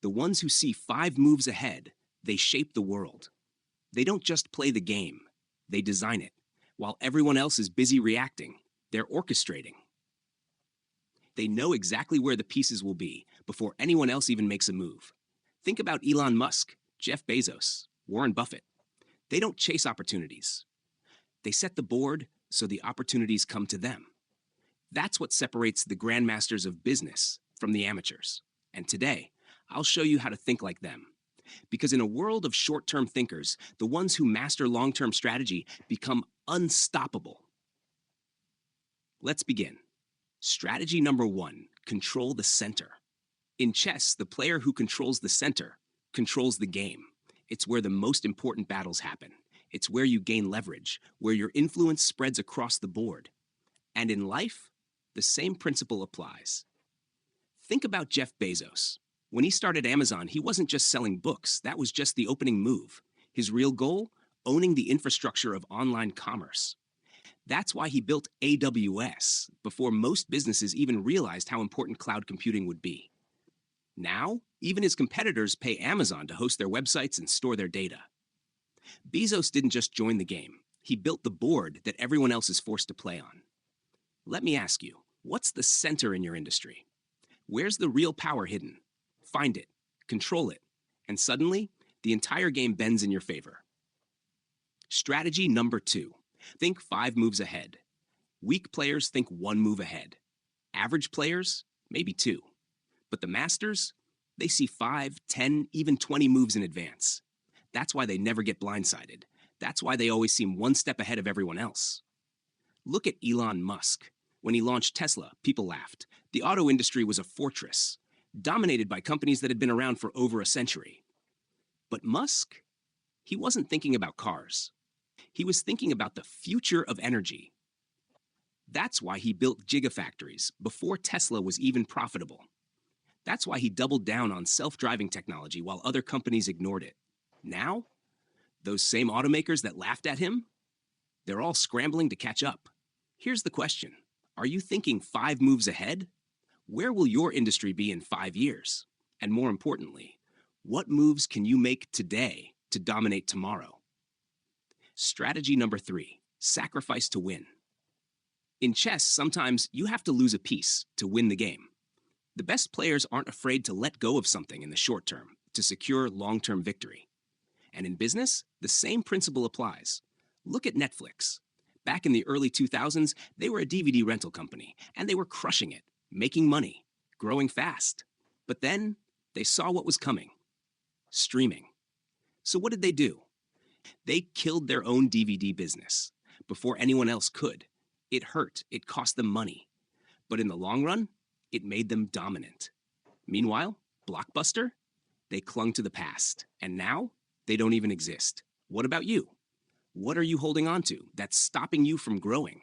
The ones who see 5 moves ahead, they shape the world. They don't just play the game, they design it. While everyone else is busy reacting, they're orchestrating. They know exactly where the pieces will be before anyone else even makes a move. Think about Elon Musk, Jeff Bezos, Warren Buffett. They don't chase opportunities. They set the board so the opportunities come to them. That's what separates the grandmasters of business from the amateurs. And today, I'll show you how to think like them. Because in a world of short-term thinkers, the ones who master long-term strategy become unstoppable. Let's begin. Strategy number 1, control the center. In chess, the player who controls the center controls the game. It's where the most important battles happen. It's where you gain leverage, where your influence spreads across the board. And in life, the same principle applies. Think about Jeff Bezos. When he started Amazon, he wasn't just selling books. That was just the opening move. His real goal? Owning the infrastructure of online commerce. That's why he built AWS before most businesses even realized how important cloud computing would be. Now, even his competitors pay Amazon to host their websites and store their data. Bezos didn't just join the game. He built the board that everyone else is forced to play on. Let me ask you, what's the center in your industry? Where's the real power hidden? Find it, control it, and suddenly, the entire game bends in your favor. Strategy number 2. Think 5 moves ahead. Weak players think 1 move ahead. Average players, maybe 2. But the masters, they see 5, 10, even 20 moves in advance. That's why they never get blindsided. That's why they always seem 1 step ahead of everyone else. Look at Elon Musk. When he launched Tesla, people laughed. The auto industry was a fortress, dominated by companies that had been around for over a century. But Musk, he wasn't thinking about cars. He was thinking about the future of energy. That's why he built gigafactories before Tesla was even profitable. That's why he doubled down on self-driving technology while other companies ignored it. Now, those same automakers that laughed at him, they're all scrambling to catch up. Here's the question. Are you thinking 5 moves ahead? Where will your industry be in 5 years? And more importantly, what moves can you make today to dominate tomorrow? Strategy number 3, sacrifice to win. In chess, sometimes you have to lose a piece to win the game. The best players aren't afraid to let go of something in the short term to secure long-term victory. And in business, the same principle applies. Look at Netflix. Back in the early 2000s, they were a DVD rental company, and they were crushing it, making money, growing fast. But then, they saw what was coming. Streaming. So what did they do? They killed their own DVD business before anyone else could. It hurt. It cost them money. But in the long run, it made them dominant. Meanwhile, Blockbuster? They clung to the past. And now, they don't even exist. What about you? What are you holding on to that's stopping you from growing?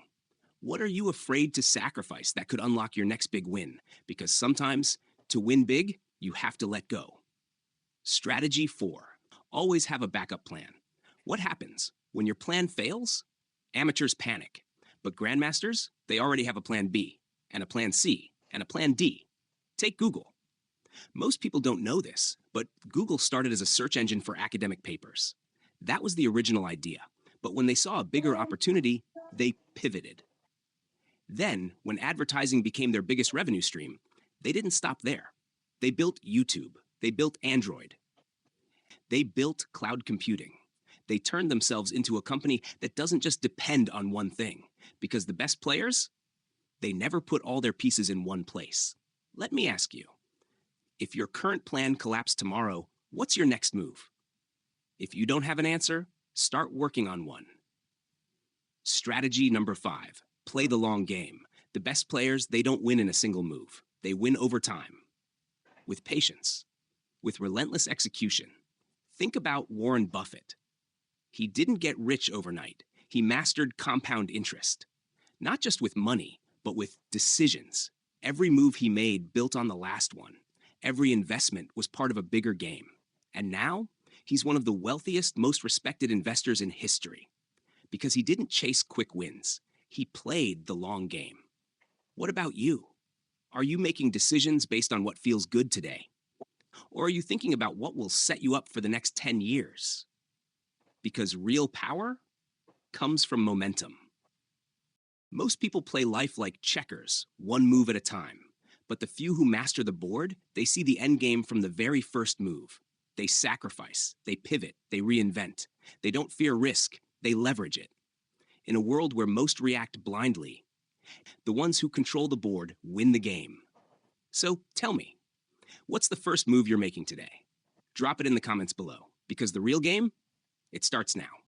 What are you afraid to sacrifice that could unlock your next big win? Because sometimes, to win big, you have to let go. Strategy 4. Always have a backup plan. What happens when your plan fails? Amateurs panic. But grandmasters, they already have a plan B, and a plan C, and a plan D. Take Google. Most people don't know this, but Google started as a search engine for academic papers. That was the original idea. But when they saw a bigger opportunity, they pivoted. Then, when advertising became their biggest revenue stream, they didn't stop there. They built YouTube. They built Android. They built cloud computing. They turned themselves into a company that doesn't just depend on one thing. Because the best players, they never put all their pieces in one place. Let me ask you, if your current plan collapsed tomorrow, what's your next move? If you don't have an answer, start working on one. Strategy number 5, play the long game. The best players, they don't win in a single move. They win over time. With patience, with relentless execution. Think about Warren Buffett. He didn't get rich overnight. He mastered compound interest. Not just with money, but with decisions. Every move he made built on the last one. Every investment was part of a bigger game. And now, he's one of the wealthiest, most respected investors in history. Because he didn't chase quick wins. He played the long game. What about you? Are you making decisions based on what feels good today? Or are you thinking about what will set you up for the next 10 years? Because real power comes from momentum. Most people play life like checkers, one move at a time. But the few who master the board, they see the end game from the very first move. They sacrifice, they pivot, they reinvent. They don't fear risk, they leverage it. In a world where most react blindly, the ones who control the board win the game. So tell me, what's the first move you're making today? Drop it in the comments below, because the real game, it starts now.